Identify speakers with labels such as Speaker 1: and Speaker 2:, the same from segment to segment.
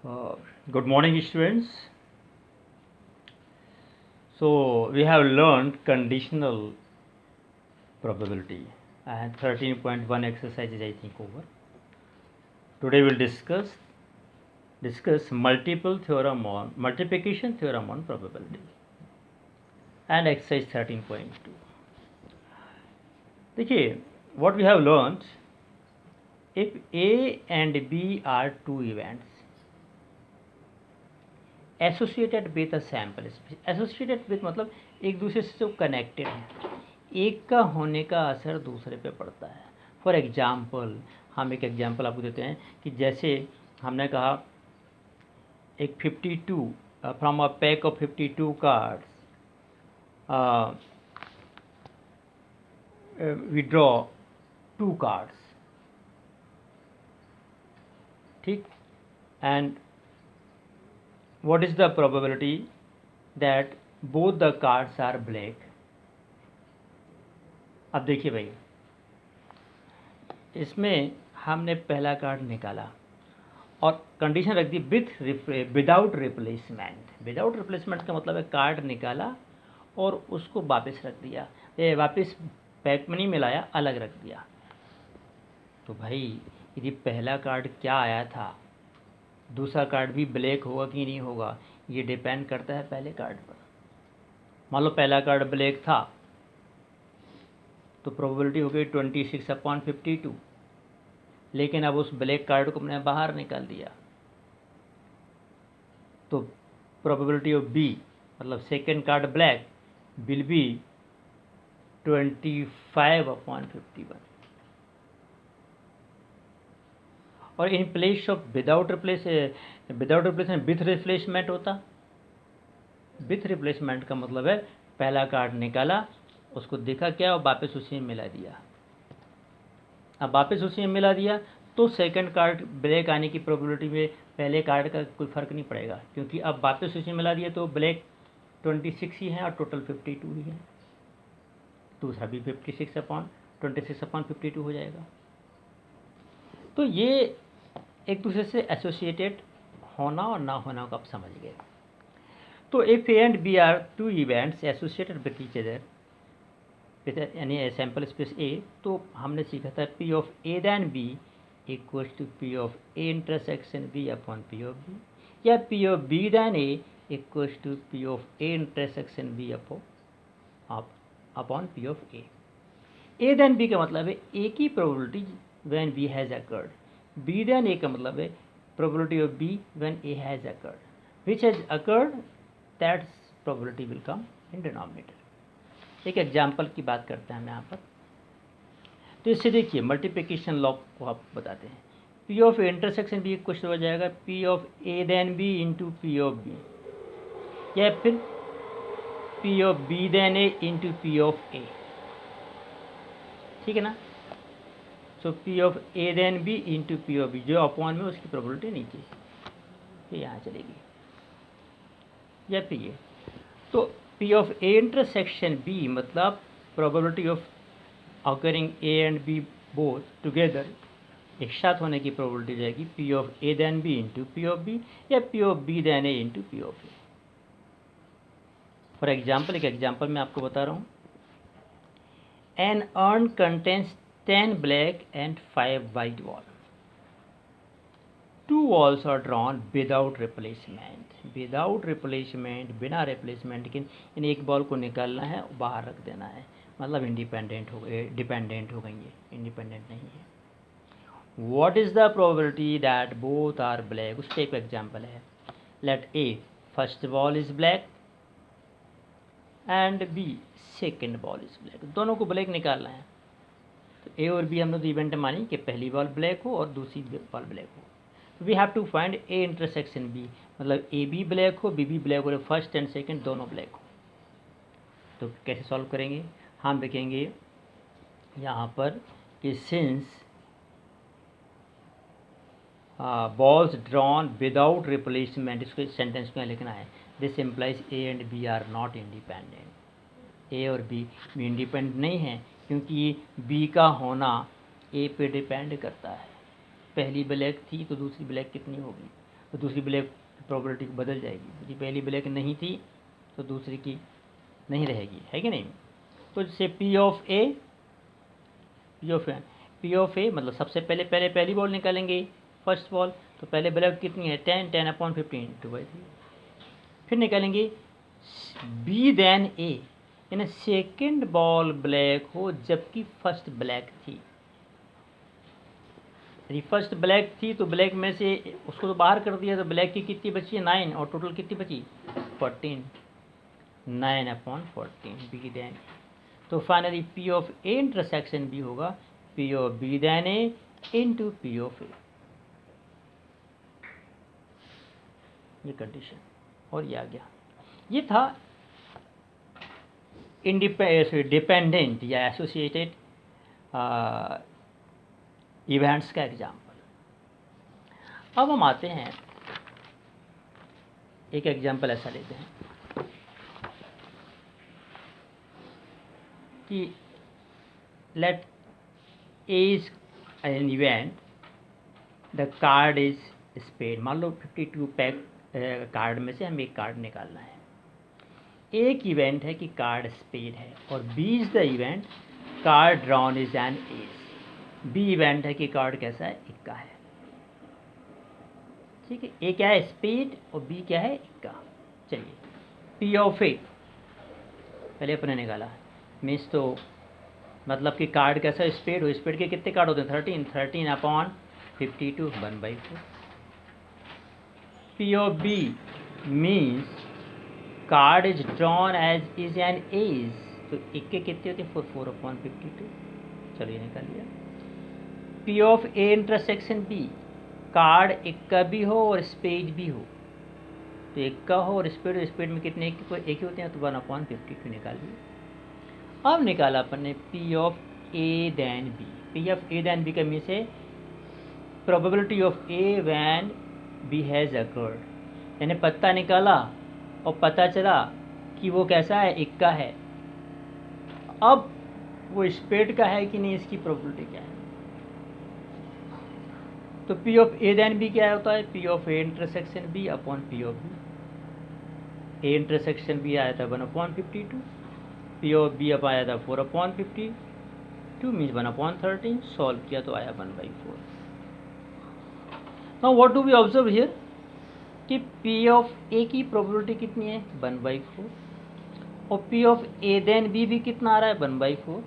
Speaker 1: Good morning, students. So we have learned conditional probability and 13.1 exercises I think over. Today we'll discuss multiplication theorem on probability and exercise 13.2. देखिए, what we have learned, if A and B are two events associated with a sample space, associated with मतलब एक दूसरे से जो connected है, एक का होने का असर दूसरे पे पड़ता है. फॉर एग्जाम्पल, हम एक एग्जाम्पल आपको देते हैं कि जैसे हमने कहा एक 52 from a pack of 52 cards we draw 2 cards, ठीक, and what is the probability that both the cards are black. अब देखिए भाई, इसमें हमने पहला कार्ड निकाला और कंडीशन रख दी विदाउट रिप्लेसमेंट. विदाउट रिप्लेसमेंट का मतलब है कार्ड निकाला और उसको वापस रख दिया, वापस पैक में नहीं मिलाया, अलग रख दिया. तो भाई यदि पहला कार्ड क्या आया था, दूसरा कार्ड भी ब्लैक होगा कि नहीं होगा, ये डिपेंड करता है पहले कार्ड पर. मान लो पहला कार्ड ब्लैक था तो प्रोबेबिलिटी हो गई 26/52. लेकिन अब उस ब्लैक कार्ड को हमने बाहर निकाल दिया तो प्रोबेबिलिटी ऑफ बी मतलब second card black will be 25/51. और in place of without replacement with replacement होता. विथ रिप्लेसमेंट का मतलब है पहला कार्ड निकाला, उसको देखा क्या और वापस उसी में मिला दिया. अब वापस उसी में मिला दिया तो सेकंड कार्ड ब्लैक आने की प्रोबेबिलिटी में पहले कार्ड का कोई फ़र्क नहीं पड़ेगा, क्योंकि अब वापस उसी में मिला दिया तो ब्लैक 26 ही है और टोटल 52 ही है. दूसरा भी 26/52 हो जाएगा. तो ये एक दूसरे से एसोसिएटेड होना और ना होना को आप समझ गए. तो if A and B are two events associated with each other with यानी सैम्पल स्पेस ए, तो हमने सीखा था P of A then B equals to P of A intersection B upon P of B, या P of B then A equals to P of A intersection B upon P of A. A then B का मतलब है A की probability when B has occurred. B then ए का मतलब है probability of B when A has occurred. Which has occurred, that probability will come in denominator. एक example की बात करते हैं हम यहाँ पर. तो इससे देखिए मल्टीप्लिकेशन लॉ को आप बताते हैं. P of intersection B question हो जाएगा P of A then B into P of B, या फिर P of B then A into P of A, ठीक है ना. So P of A then B into P of B, जो upon में उसकी प्रोबेबिलिटी नीचे ये यहाँ चलेगी, या फिर ये. तो P of A intersection B मतलब probability of occurring A and B both together, एक साथ होने की प्रोबेबिलिटी जाएगी P of A then B into P of B, या P of B then A into P of A. For example, एक example मैं आपको बता रहा हूँ. An urn contains 10 black and 5 white wall. 2 walls are drawn without replacement. Without replacement, बिना replacement, लेकिन इन एक बॉल को निकालना है, बाहर रख देना है, मतलब इंडिपेंडेंट हो गए, डिपेंडेंट हो गई, ये इंडिपेंडेंट नहीं है. What is the probability that both are black? उसका एक एग्जाम्पल है. Let A first ball is black and B second ball is black. दोनों को ब्लैक निकालना है. ए और बी हमने तो इवेंट मानी कि पहली बॉल ब्लैक हो और दूसरी बॉल ब्लैक हो. We have to find A intersection B, मतलब ए बी ब्लैक हो, बी बी ब्लैक हो, फर्स्ट एंड सेकंड दोनों ब्लैक हो. तो कैसे सॉल्व करेंगे? हम लिखेंगे यहाँ पर कि since balls drawn without replacement, इसको सेंटेंस में लिखना है. This implies A and B are not independent. A और बी इंडिपेंडेंट नहीं है, क्योंकि बी का होना ए पे डिपेंड करता है. पहली ब्लैक थी तो दूसरी ब्लैक कितनी होगी, तो दूसरी ब्लैक प्रोबेबिलिटी बदल जाएगी, क्योंकि पहली ब्लैक नहीं थी तो दूसरी की नहीं रहेगी, है कि नहीं। तो जैसे पी ऑफ ए मतलब सबसे पहले पहली बॉल निकालेंगे, फर्स्ट बॉल, तो पहले ब्लैक कितनी है 10/15 2/3। फिर निकालेंगे बी देन ए, यानी सेकेंड बॉल ब्लैक हो जबकि फर्स्ट ब्लैक थी। यदि फर्स्ट ब्लैक थी तो ब्लैक में से उसको तो बाहर कर दिया, तो ब्लैक की कितनी बची है 9, और टोटल कितनी बची 14, 9/14 बी देन। तो finally P of A intersection B होगा P of B then A into P of A, ये कंडीशन। और ये आ गया, ये था डिपेंडेंट या एसोसिएटेड इवेंट्स का एग्जाम्पल। अब हम आते हैं, एक एग्जाम्पल ऐसा लेते हैं कि let A is an event, the card is spade. मान लो 52 पैक कार्ड में से हमें एक कार्ड निकालना है। एक इवेंट है कि कार्ड स्पेड है, और B is the event card drawn is an ace. B event है कि कार्ड कैसा है, इक्का है, ठीक है। ए क्या है स्पेड और बी क्या है इक्का। चलिए पी ऑफ ए पहले अपने निकाला, मीन्स तो मतलब कि कार्ड कैसा स्पेड हो, स्पेड के कितने कार्ड होते हैं 13/52 1/4। P of B means card is drawn ace is an ace, तो इक्के कितने होते हैं 4/52। चलिए निकाल लिया। P of A intersection B, card इक्का भी हो और स्पेड भी हो, तो इक्का हो और स्पेड में कितने एक ही होते हैं, तो 1/52 निकाल लिया। अब निकाला अपन ने P of A then B. P of A then B का मीन से probability of A when B has occurred, यानी पत्ता निकाला और पता चला कि वो कैसा है इक्का है। अब वो स्पेड का है कि नहीं, इसकी प्रोबेबिलिटी क्या है। तो P of A then B क्या होता है, P of A intersection B upon P of B. A intersection B आया था 1/52, पी ऑफ बी अब आया था 4/52 मीन्स 1/13। सॉल्व किया तो आया 1/4। Now what do we observe here कि पी ऑफ ए की प्रोबेबिलिटी कितनी है 1/4, और P of A then B भी कितना आ रहा है 1/4।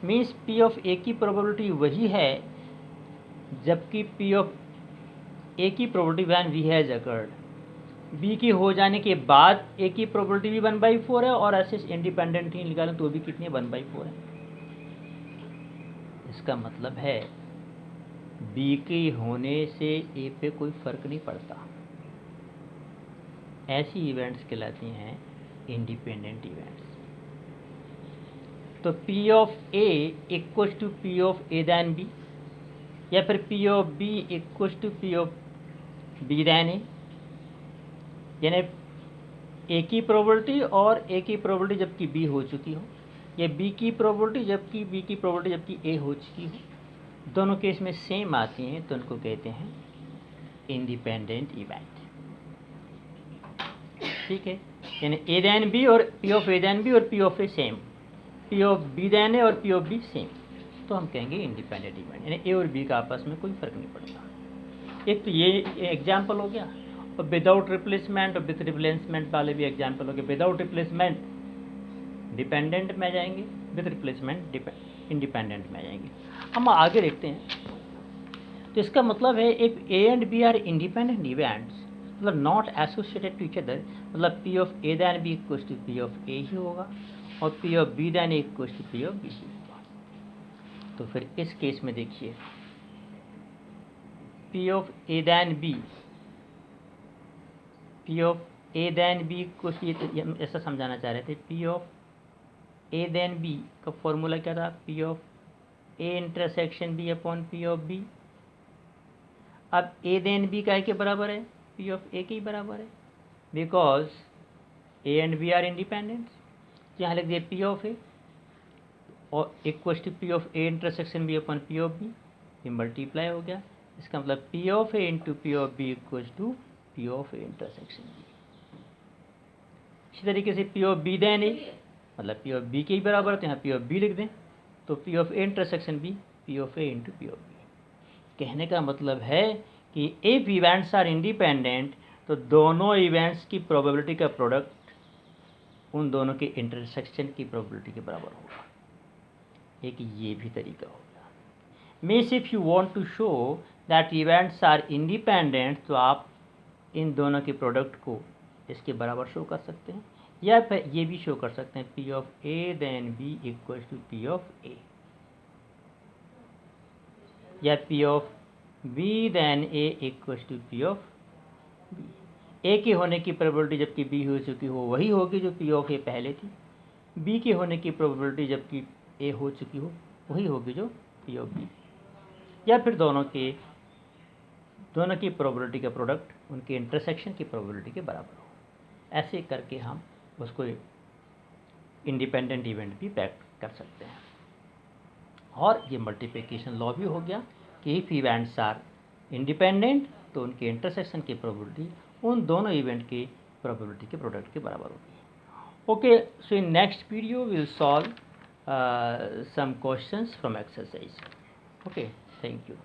Speaker 1: मीन्स पी ऑफ ए की प्रोबेबिलिटी वही है, जबकि पी ऑफ ए की probability when we has occurred, B की हो जाने के बाद ए की प्रोबेबिलिटी भी 1/4 है, और ऐसे इंडिपेंडेंट ही निकालें तो भी कितनी है 1/4 है। इसका मतलब है बी की होने से ए पे कोई फर्क नहीं पड़ता। ऐसी इवेंट्स कहलाती हैं इंडिपेंडेंट इवेंट्स। तो P of A equal to P of A then B, या फिर P of B equal to P of B then A, यानी ए की प्रोबेबिलिटी और ए की प्रोबेबिलिटी जबकि बी हो चुकी हो, या बी की प्रोबेबिलिटी जबकि बी की प्रोबेबिलिटी जबकि ए हो चुकी हो, दोनों केस में सेम आती हैं, तो उनको कहते हैं इंडिपेंडेंट इवेंट, ठीक है। यानी ए देन बी और P of A then B और P of A same, P of B then A और पी ऑफ बी सेम, तो हम कहेंगे इंडिपेंडेंट इवेंट, यानी ए और बी का आपस में कोई फर्क नहीं पड़ता। एक तो ये एग्जाम्पल हो गया, और विदाउट रिप्लेसमेंट और विथ रिप्लेसमेंट वाले भी एग्जाम्पल हो गए। विदाउट रिप्लेसमेंट डिपेंडेंट में जाएंगे, विथ रिप्लेसमेंट इंडिपेंडेंट में जाएंगे। हम आगे देखते हैं, तो इसका मतलब है if A and B are independent events, मतलब not associated to each other, मतलब P of A then B equal to P of A ही होगा, और P of B then A equal to P of B ही होगा। तो फिर इस केस में देखिए P of A then B, P of A then B कुछ ये ऐसा समझाना चाह रहे थे। P of A then B का फॉर्मूला क्या था, P of A intersection B upon P of B. अब ए देन बी का के बराबर है, पी ऑफ ए के ही बराबर है, because A and B are independent. यहाँ लिख दिए पी ऑफ ए और equal to P of A intersection B upon P of B, ये मल्टीप्लाई हो गया, इसका मतलब P of A into P of B equals to P of A intersection B. इसी तरीके से P of B then A मतलब P of B के ही बराबर है, तो यहाँ पी ऑफ बी लिख दें, तो P of A intersection B P of A into P of B. कहने का मतलब है कि इफ इवेंट्स आर इंडिपेंडेंट तो दोनों इवेंट्स की प्रोबेबिलिटी का प्रोडक्ट उन दोनों के इंटरसेक्शन की प्रोबेबिलिटी के बराबर होगा। एक ये भी तरीका होगा। Means if you want to show that events are independent तो आप इन दोनों के प्रोडक्ट को इसके बराबर शो कर सकते हैं, या फिर ये भी शो कर सकते हैं P of A then B equals to P of A, या P of B then A equals to P of B. A के होने की प्रोबेबिलिटी जबकि बी हो चुकी हो वही होगी जो पी ऑफ ए पहले थी, बी के होने की प्रोबेबिलिटी जबकि ए हो चुकी हो वही होगी जो पी ऑफ बी, या फिर दोनों की प्रोबेबिलिटी का प्रोडक्ट उनके इंटरसेक्शन की प्रोबेबिलिटी के बराबर हो। ऐसे करके हम उसको इंडिपेंडेंट इवेंट भी पैक्ट कर सकते हैं। और ये मल्टीप्लिकेशन लॉ भी हो गया कि इफ इवेंट्स आर इंडिपेंडेंट तो उनके इंटरसेक्शन की प्रोबेबिलिटी उन दोनों इवेंट की प्रोबेबिलिटी के प्रोडक्ट के बराबर होगी। Okay, so in next video we will solve some questions from exercise. Okay, thank you.